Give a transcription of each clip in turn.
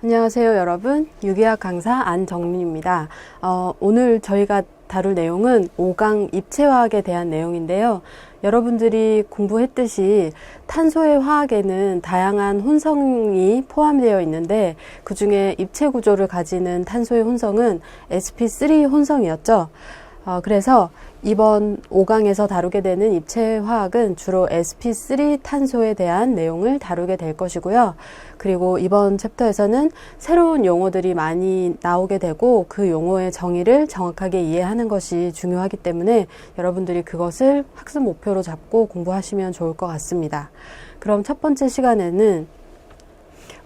안녕하세요 여러분, 유기학 강사 안정민입니다. 오늘 저희가 다룰 내용은 5강 입체화학에 대한 내용인데요. 여러분들이 공부했듯이 탄소의 화학에는 다양한 혼성이 포함되어 있는데 그 중에 입체 구조를 가지는 탄소의 혼성은 sp3 혼성이었죠. 그래서 이번 5강에서 다루게 되는 입체화학은 주로 sp3 탄소에 대한 내용을 다루게 될 것이고요. 그리고 이번 챕터에서는 새로운 용어들이 많이 나오게 되고 그 용어의 정의를 정확하게 이해하는 것이 중요하기 때문에 여러분들이 그것을 학습 목표로 잡고 공부하시면 좋을 것 같습니다. 그럼 첫 번째 시간에는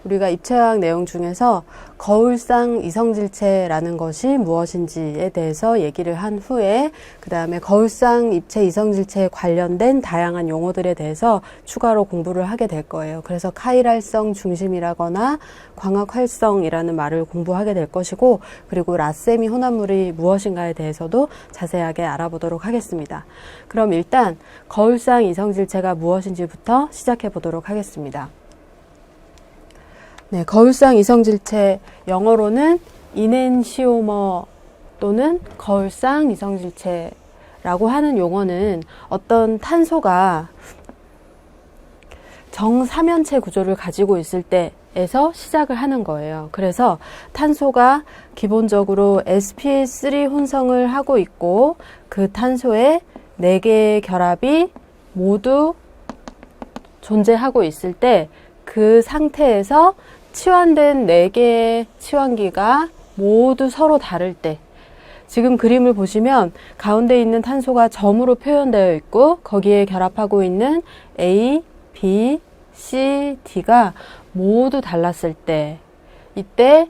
우리가 입체화학 내용 중에서 거울상 이성질체라는 것이 무엇인지에 대해서 얘기를 한 후에 그 다음에 거울상 입체 이성질체에 관련된 다양한 용어들에 대해서 추가로 공부를 하게 될 거예요. 그래서 카이랄성 중심이라거나 광학활성이라는 말을 공부하게 될 것이고, 그리고 라세미 혼합물이 무엇인가에 대해서도 자세하게 알아보도록 하겠습니다. 그럼 일단 거울상 이성질체가 무엇인지부터 시작해 보도록 하겠습니다. 네, 거울상 이성질체, 영어로는 이넨시오머 또는 거울상 이성질체라고 하는 용어는 어떤 탄소가 정사면체 구조를 가지고 있을 때에서 시작을 하는 거예요. 그래서 탄소가 기본적으로 sp3 혼성을 하고 있고 그 탄소에 4개의 결합이 모두 존재하고 있을 때 그 상태에서 치환된 4개의 치환기가 모두 서로 다를 때, 지금 그림을 보시면 가운데 있는 탄소가 점으로 표현되어 있고 거기에 결합하고 있는 A, B, C, D가 모두 달랐을 때, 이때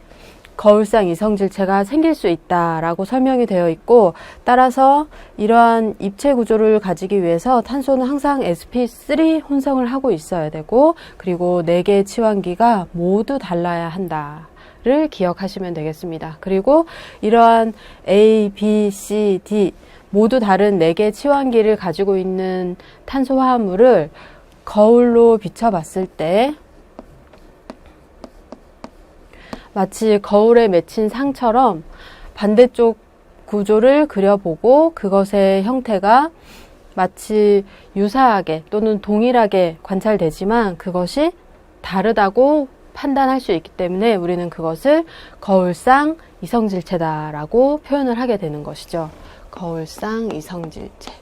거울상 이성질체가 생길 수 있다라고 설명이 되어 있고, 따라서 이러한 입체 구조를 가지기 위해서 탄소는 항상 sp3 혼성을 하고 있어야 되고, 그리고 4개의 치환기가 모두 달라야 한다를 기억하시면 되겠습니다. 그리고 이러한 A, B, C, D 모두 다른 4개의 치환기를 가지고 있는 탄소 화합물을 거울로 비춰봤을 때 마치 거울에 맺힌 상처럼 반대쪽 구조를 그려보고 그것의 형태가 마치 유사하게 또는 동일하게 관찰되지만 그것이 다르다고 판단할 수 있기 때문에 우리는 그것을 거울상 이성질체다라고 표현을 하게 되는 것이죠. 거울상 이성질체.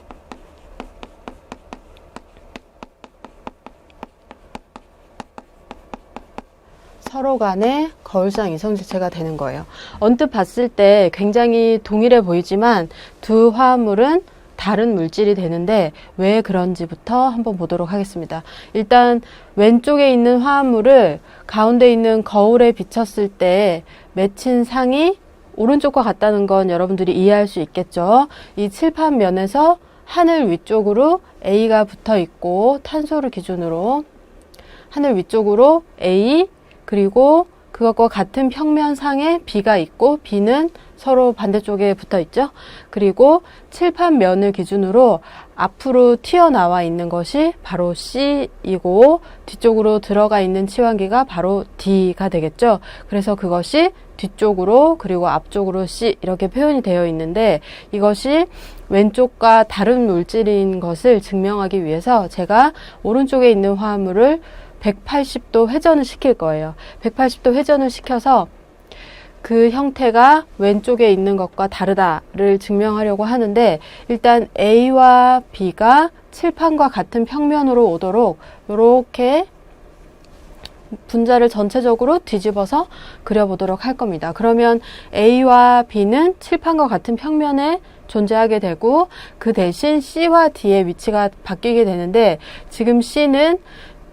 서로 간에 거울상 이성질체가 되는 거예요. 언뜻 봤을 때 굉장히 동일해 보이지만 두 화합물은 다른 물질이 되는데 왜 그런지부터 한번 보도록 하겠습니다. 일단 왼쪽에 있는 화합물을 가운데 있는 거울에 비쳤을 때 맺힌 상이 오른쪽과 같다는 건 여러분들이 이해할 수 있겠죠. 이 칠판 면에서 하늘 위쪽으로 A가 붙어 있고 탄소를 기준으로 하늘 위쪽으로 A, 그리고 그것과 같은 평면상에 B가 있고 B는 서로 반대쪽에 붙어 있죠. 그리고 칠판 면을 기준으로 앞으로 튀어나와 있는 것이 바로 C이고 뒤쪽으로 들어가 있는 치환기가 바로 D가 되겠죠. 그래서 그것이 뒤쪽으로 그리고 앞쪽으로 C 이렇게 표현이 되어 있는데, 이것이 왼쪽과 다른 물질인 것을 증명하기 위해서 제가 오른쪽에 있는 화합물을 180도 회전을 시킬 거예요. 180도 회전을 시켜서 그 형태가 왼쪽에 있는 것과 다르다를 증명하려고 하는데, 일단 A와 B가 칠판과 같은 평면으로 오도록 이렇게 분자를 전체적으로 뒤집어서 그려보도록 할 겁니다. 그러면 A와 B는 칠판과 같은 평면에 존재하게 되고 그 대신 C와 D의 위치가 바뀌게 되는데, 지금 C는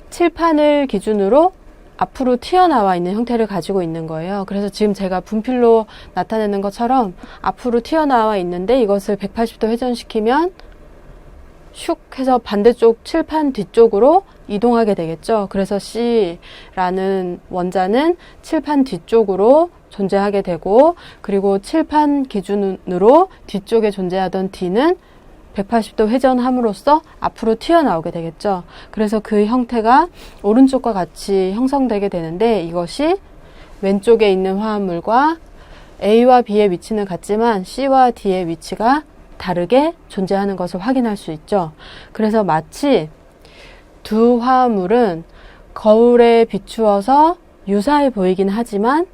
칠판을 기준으로 앞으로 튀어나와 있는 형태를 가지고 있는 거예요. 그래서 지금 제가 분필로 나타내는 것처럼 앞으로 튀어나와 있는데 이것을 180도 회전시키면 슉 해서 반대쪽 칠판 뒤쪽으로 이동하게 되겠죠. 그래서 C라는 원자는 칠판 뒤쪽으로 존재하게 되고, 그리고 칠판 기준으로 뒤쪽에 존재하던 D는 180도 회전함으로써 앞으로 튀어나오게 되겠죠. 그래서 그 형태가 오른쪽과 같이 형성되게 되는데, 이것이 왼쪽에 있는 화합물과 A와 B의 위치는 같지만 C와 D의 위치가 다르게 존재하는 것을 확인할 수 있죠. 그래서 마치 두 화합물은 거울에 비추어서 유사해 보이긴 하지만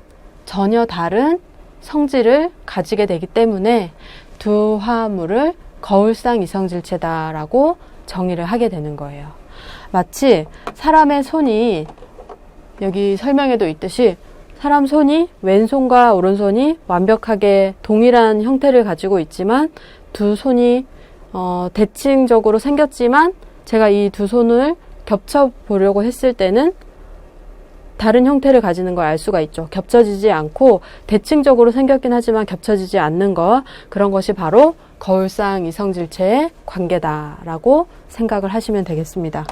전혀 다른 성질을 가지게 되기 때문에 두 화합물을 거울상 이성질체다라고 정의를 하게 되는 거예요. 마치 사람의 손이, 여기 설명에도 있듯이 사람 손이 왼손과 오른손이 완벽하게 동일한 형태를 가지고 있지만 두 손이 대칭적으로 생겼지만 제가 이 두 손을 겹쳐 보려고 했을 때는 다른 형태를 가지는 걸 알 수가 있죠. 겹쳐지지 않고 대칭적으로 생겼긴 하지만 겹쳐지지 않는 것, 그런 것이 바로 거울상 이성질체의 관계다라고 생각을 하시면 되겠습니다.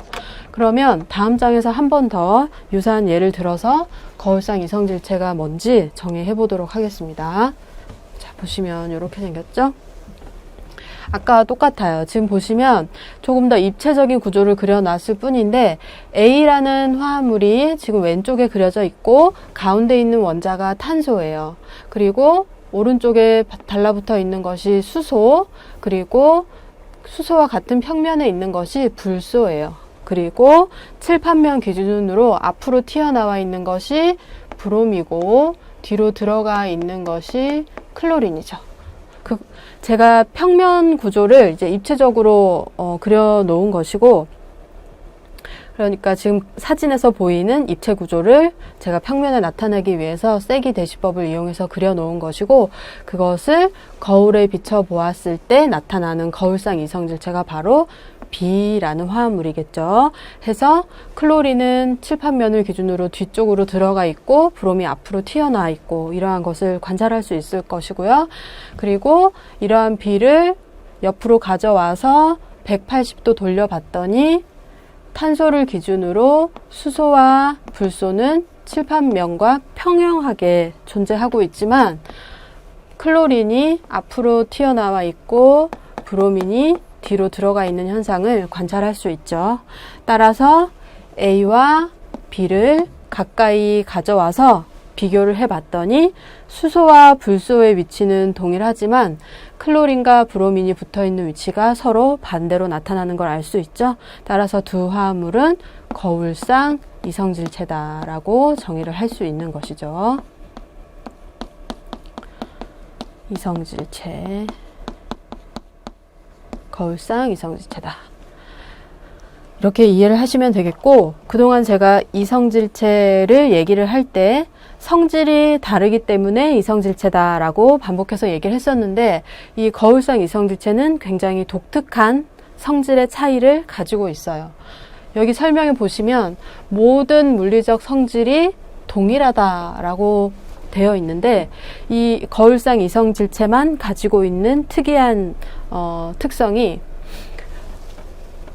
그러면 다음 장에서 한 번 더 유사한 예를 들어서 거울상 이성질체가 뭔지 정의해 보도록 하겠습니다. 자, 보시면 이렇게 생겼죠? 아까와 똑같아요. 지금 보시면 조금 더 입체적인 구조를 그려놨을 뿐인데 A라는 화합물이 지금 왼쪽에 그려져 있고 가운데 있는 원자가 탄소예요. 그리고 오른쪽에 달라붙어 있는 것이 수소, 그리고 수소와 같은 평면에 있는 것이 불소예요. 그리고 칠판면 기준으로 앞으로 튀어나와 있는 것이 브롬이고 뒤로 들어가 있는 것이 클로린이죠. 제가 평면 구조를 이제 입체적으로 그려 놓은 것이고, 그러니까 지금 사진에서 보이는 입체 구조를 제가 평면에 나타내기 위해서 세기 대시법을 이용해서 그려 놓은 것이고, 그것을 거울에 비춰 보았을 때 나타나는 거울상 이성질체가 바로 B라는 화합물이겠죠. 해서 클로린은 칠판면을 기준으로 뒤쪽으로 들어가 있고 브롬이 앞으로 튀어나와 있고 이러한 것을 관찰할 수 있을 것이고요. 그리고 이러한 B를 옆으로 가져와서 180도 돌려봤더니 탄소를 기준으로 수소와 불소는 칠판면과 평행하게 존재하고 있지만 클로린이 앞으로 튀어나와 있고 브로민이 뒤로 들어가 있는 현상을 관찰할 수 있죠. 따라서 A와 B를 가까이 가져와서 비교를 해봤더니 수소와 불소의 위치는 동일하지만 클로린과 브로민이 붙어있는 위치가 서로 반대로 나타나는 걸 알 수 있죠. 따라서 두 화합물은 거울상 이성질체다라고 정의를 할 수 있는 것이죠. 이성질체, 거울상 이성질체다. 이렇게 이해를 하시면 되겠고, 그동안 제가 이성질체를 얘기를 할 때 성질이 다르기 때문에 이성질체다라고 반복해서 얘기를 했었는데, 이 거울상 이성질체는 굉장히 독특한 성질의 차이를 가지고 있어요. 여기 설명해 보시면 모든 물리적 성질이 동일하다라고 되어 있는데, 이 거울상 이성질체만 가지고 있는 특이한 특성이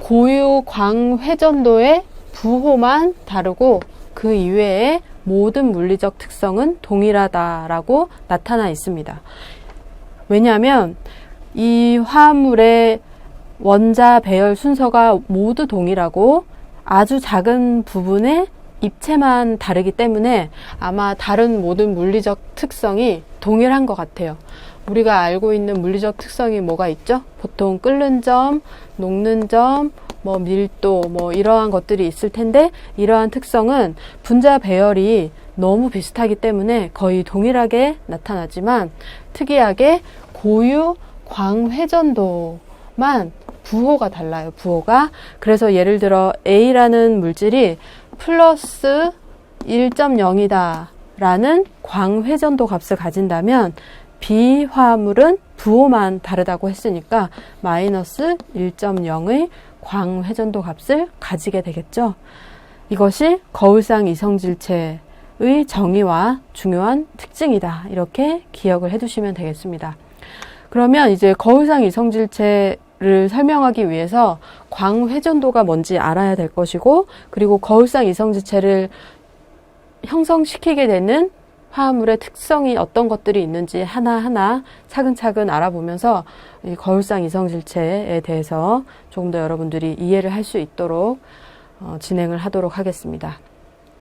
고유 광회전도의 부호만 다르고 그 이외에 모든 물리적 특성은 동일하다라고 나타나 있습니다. 왜냐하면 이 화합물의 원자 배열 순서가 모두 동일하고 아주 작은 부분의 입체만 다르기 때문에 아마 다른 모든 물리적 특성이 동일한 것 같아요. 우리가 알고 있는 물리적 특성이 뭐가 있죠? 보통 끓는 점, 녹는 점, 밀도, 이러한 것들이 있을 텐데, 이러한 특성은 분자 배열이 너무 비슷하기 때문에 거의 동일하게 나타나지만, 특이하게 고유 광회전도만 부호가 달라요, 부호가. 그래서 예를 들어 A라는 물질이 플러스 1.0이다 라는 광회전도 값을 가진다면 B 화합물은 부호만 다르다고 했으니까 마이너스 1.0의 광회전도 값을 가지게 되겠죠. 이것이 거울상 이성질체의 정의와 중요한 특징이다. 이렇게 기억을 해두시면 되겠습니다. 그러면 이제 거울상 이성질체를 설명하기 위해서 광회전도가 뭔지 알아야 될 것이고, 그리고 거울상 이성질체를 형성시키게 되는 화합물의 특성이 어떤 것들이 있는지 하나하나 차근차근 알아보면서 이 거울상 이성질체에 대해서 조금 더 여러분들이 이해를 할 수 있도록 진행을 하도록 하겠습니다.